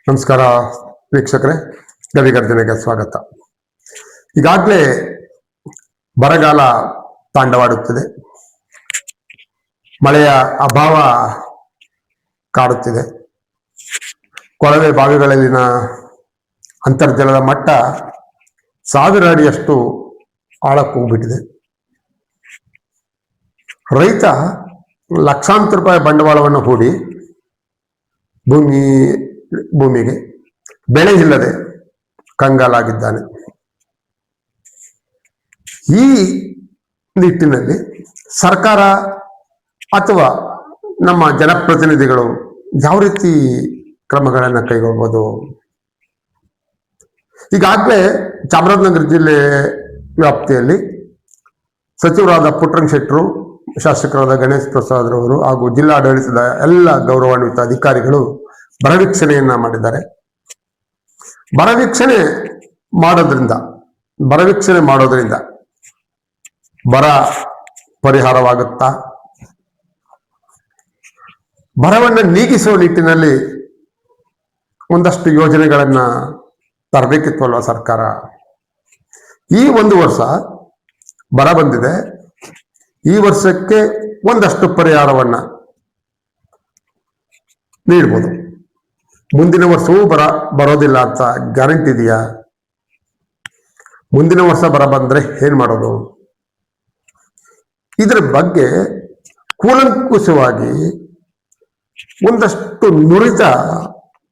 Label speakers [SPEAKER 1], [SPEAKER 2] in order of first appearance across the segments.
[SPEAKER 1] ನಮಸ್ಕಾರ ವೀಕ್ಷಕರೇ, ಗವಿಗರ್ಜನೆಗೆ ಸ್ವಾಗತ. ಈಗಾಗಲೇ ಬರಗಾಲ ತಾಂಡವಾಡುತ್ತಿದೆ, ಮಳೆಯ ಅಭಾವ ಕಾಡುತ್ತಿದೆ. ಕೊಳವೆ ಬಾವಿಗಳಲ್ಲಿನ ಅಂತರ್ಜಲದ ಮಟ್ಟ 1000 ಅಡಿಯಷ್ಟು ಆಳಕ್ಕೆ ಹೋಗ್ಬಿಟ್ಟಿದೆ. ರೈತ ಲಕ್ಷಾಂತರ ರೂಪಾಯಿ ಬಂಡವಾಳವನ್ನು ಹೂಡಿ ಭೂಮಿಗೆ ಬೆಳೆ ಇಲ್ಲದೆ ಕಂಗಾಲಾಗಿದ್ದಾನೆ. ಈ ನಿಟ್ಟಿನಲ್ಲಿ ಸರ್ಕಾರ ಅಥವಾ ನಮ್ಮ ಜನಪ್ರತಿನಿಧಿಗಳು ಯಾವ ರೀತಿ ಕ್ರಮಗಳನ್ನು ಕೈಗೊಳ್ಬೋದು? ಈಗಾಗಲೇ ಚಾಮರಾಜನಗರ ಜಿಲ್ಲೆ ವ್ಯಾಪ್ತಿಯಲ್ಲಿ ಸಚಿವರಾದ ಪುಟ್ಟರಂಗ ಶೆಟ್ಟರು, ಶಾಸಕರಾದ ಗಣೇಶ್ ಪ್ರಸಾದ್ ರವರು ಹಾಗೂ ಜಿಲ್ಲಾಡಳಿತದ ಎಲ್ಲ ಗೌರವಾನ್ವಿತ ಅಧಿಕಾರಿಗಳು ಬರವೀಕ್ಷಣೆಯನ್ನ ಮಾಡಿದ್ದಾರೆ. ಬರವೀಕ್ಷಣೆ ಮಾಡೋದ್ರಿಂದ ಬರ ಪರಿಹಾರವಾಗುತ್ತಾ? ಬರವನ್ನು ನೀಗಿಸುವ ನಿಟ್ಟಿನಲ್ಲಿ ಒಂದಷ್ಟು ಯೋಜನೆಗಳನ್ನ ತರಬೇಕಿತ್ತಲ್ವ ಸರ್ಕಾರ. ಈ ಒಂದು ವರ್ಷ ಬರ ಬಂದಿದೆ, ಈ ವರ್ಷಕ್ಕೆ ಒಂದಷ್ಟು ಪರಿಹಾರವನ್ನ ನೀಡ್ಬೋದು. ಮುಂದಿನ ವರ್ಷವೂ ಬರೋದಿಲ್ಲ ಅಂತ ಗ್ಯಾರಂಟಿ ಇದೆಯಾ? ಮುಂದಿನ ವರ್ಷ ಬರ ಬಂದ್ರೆ ಏನ್ ಮಾಡೋದು? ಇದರ ಬಗ್ಗೆ ಕೂಲಂಕುಷವಾಗಿ ಒಂದಷ್ಟು ನುರಿತ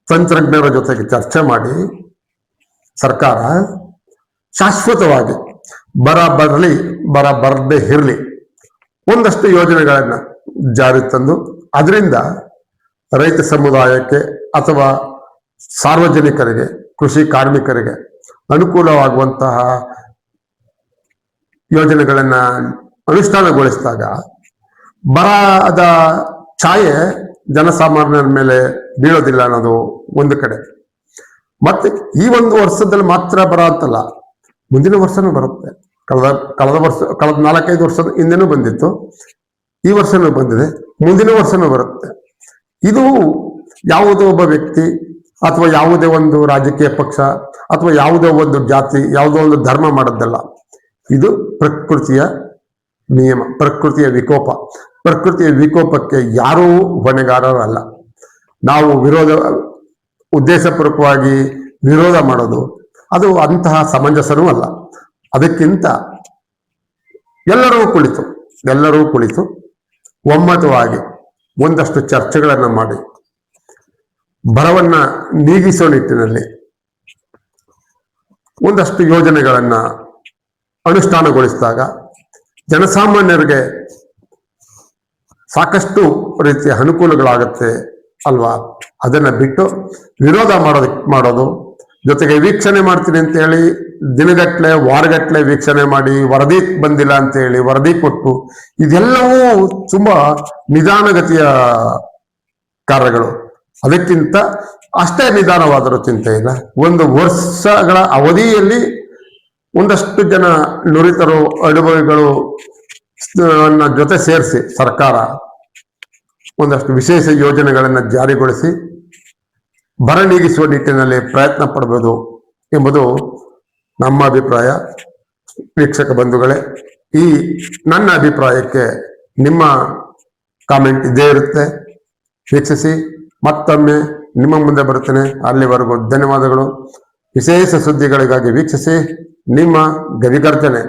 [SPEAKER 1] ತಂತ್ರಜ್ಞರ ಜೊತೆಗೆ ಚರ್ಚೆ ಮಾಡಿ ಸರ್ಕಾರ ಶಾಶ್ವತವಾಗಿ ಬರ ಬರದೇ ಇರಲಿ ಒಂದಷ್ಟು ಯೋಜನೆಗಳನ್ನ ಜಾರಿ ತಂದು ಅದರಿಂದ ರೈತ ಸಮುದಾಯಕ್ಕೆ ಅಥವಾ ಸಾರ್ವಜನಿಕರಿಗೆ, ಕೃಷಿ ಕಾರ್ಮಿಕರಿಗೆ ಅನುಕೂಲವಾಗುವಂತಹ ಯೋಜನೆಗಳನ್ನ ಅನುಷ್ಠಾನಗೊಳಿಸಿದಾಗ ಬರದ ಛಾಯೆ ಜನಸಾಮಾನ್ಯರ ಮೇಲೆ ಬೀಳೋದಿಲ್ಲ ಅನ್ನೋದು ಒಂದು ಕಡೆ. ಮತ್ತೆ ಈ ಒಂದು ವರ್ಷದಲ್ಲಿ ಮಾತ್ರ ಬರ ಅಂತಲ್ಲ, ಮುಂದಿನ ವರ್ಷನೂ ಬರುತ್ತೆ. ಕಳೆದ 4-5 ವರ್ಷದ ಹಿಂದೆನೂ ಬಂದಿತ್ತು, ಈ ವರ್ಷನೂ ಬಂದಿದೆ, ಮುಂದಿನ ವರ್ಷನೂ ಬರುತ್ತೆ. ಇದು ಯಾವುದೋ ಒಬ್ಬ ವ್ಯಕ್ತಿ ಅಥವಾ ಯಾವುದೇ ಒಂದು ರಾಜಕೀಯ ಪಕ್ಷ ಅಥವಾ ಯಾವುದೋ ಒಂದು ಜಾತಿ, ಯಾವುದೋ ಒಂದು ಧರ್ಮ ಮಾಡೋದಲ್ಲ. ಇದು ಪ್ರಕೃತಿಯ ನಿಯಮ, ಪ್ರಕೃತಿಯ ವಿಕೋಪ. ಪ್ರಕೃತಿಯ ವಿಕೋಪಕ್ಕೆ ಯಾರೂ ಹೊಣೆಗಾರರಲ್ಲ. ನಾವು ಉದ್ದೇಶಪೂರ್ವಕವಾಗಿ ವಿರೋಧ ಮಾಡೋದು ಅದು ಅಂತಹ ಸಮಂಜಸನೂ ಅಲ್ಲ. ಅದಕ್ಕಿಂತ ಎಲ್ಲರೂ ಕುಳಿತು ಒಮ್ಮತವಾಗಿ ಒಂದಷ್ಟು ಚರ್ಚೆಗಳನ್ನು ಮಾಡಿ ಬರವನ್ನ ನೀಗಿಸೋ ನಿಟ್ಟಿನಲ್ಲಿ ಒಂದಷ್ಟು ಯೋಜನೆಗಳನ್ನ ಅನುಷ್ಠಾನಗೊಳಿಸಿದಾಗ ಜನಸಾಮಾನ್ಯರಿಗೆ ಸಾಕಷ್ಟು ರೀತಿಯ ಅನುಕೂಲಗಳಾಗುತ್ತೆ ಅಲ್ವಾ? ಅದನ್ನ ಬಿಟ್ಟು ವಿರೋಧ ಮಾಡೋದು, ಜೊತೆಗೆ ವೀಕ್ಷಣೆ ಮಾಡ್ತೀನಿ ಅಂತ ಹೇಳಿ ದಿನಗಟ್ಲೆ ವಾರಗಟ್ಲೆ ವೀಕ್ಷಣೆ ಮಾಡಿ ವರದಿ ಬಂದಿಲ್ಲ ಅಂತ ಹೇಳಿ ವರದಿ ಕೊಟ್ಟು, ಇದೆಲ್ಲವೂ ತುಂಬಾ ನಿಧಾನಗತಿಯ ಕಾರ್ಯಗಳು. ಅದಕ್ಕಿಂತ ಅಷ್ಟೇ ನಿಧಾನವಾದರೂ ಚಿಂತೆ ಇಲ್ಲ. 1 ವರ್ಷಗಳ ಅವಧಿಯಲ್ಲಿ ಒಂದಷ್ಟು ಜನ ನುರಿತರು, ಅನುಭವಿಗಳು ಜೊತೆ ಸೇರಿಸಿ ಸರ್ಕಾರ ಒಂದಷ್ಟು ವಿಶೇಷ ಯೋಜನೆಗಳನ್ನು ಜಾರಿಗೊಳಿಸಿ ಬರ ನೀಗಿಸುವ ನಿಟ್ಟಿನಲ್ಲಿ ಪ್ರಯತ್ನ ಪಡಬಹುದು ಎಂಬುದು ನಮ್ಮ ಅಭಿಪ್ರಾಯ. ವೀಕ್ಷಕ ಬಂಧುಗಳೇ, ಈ ನನ್ನ ಅಭಿಪ್ರಾಯಕ್ಕೆ ನಿಮ್ಮ ಕಾಮೆಂಟ್ ಇದ್ದೇ ಇರುತ್ತೆ. ವೀಕ್ಷಿಸಿ, ಮತ್ತೊಮ್ಮೆ ನಿಮ್ಮ ಮುಂದೆ ಬರುತ್ತೇನೆ. ಅಲ್ಲಿವರೆಗೂ ಧನ್ಯವಾದಗಳು. ವಿಶೇಷ ಸುದ್ದಿಗಳಿಗಾಗಿ ವೀಕ್ಷಿಸಿ ನಿಮ್ಮ ಗವಿಗರ್ಜನೆ.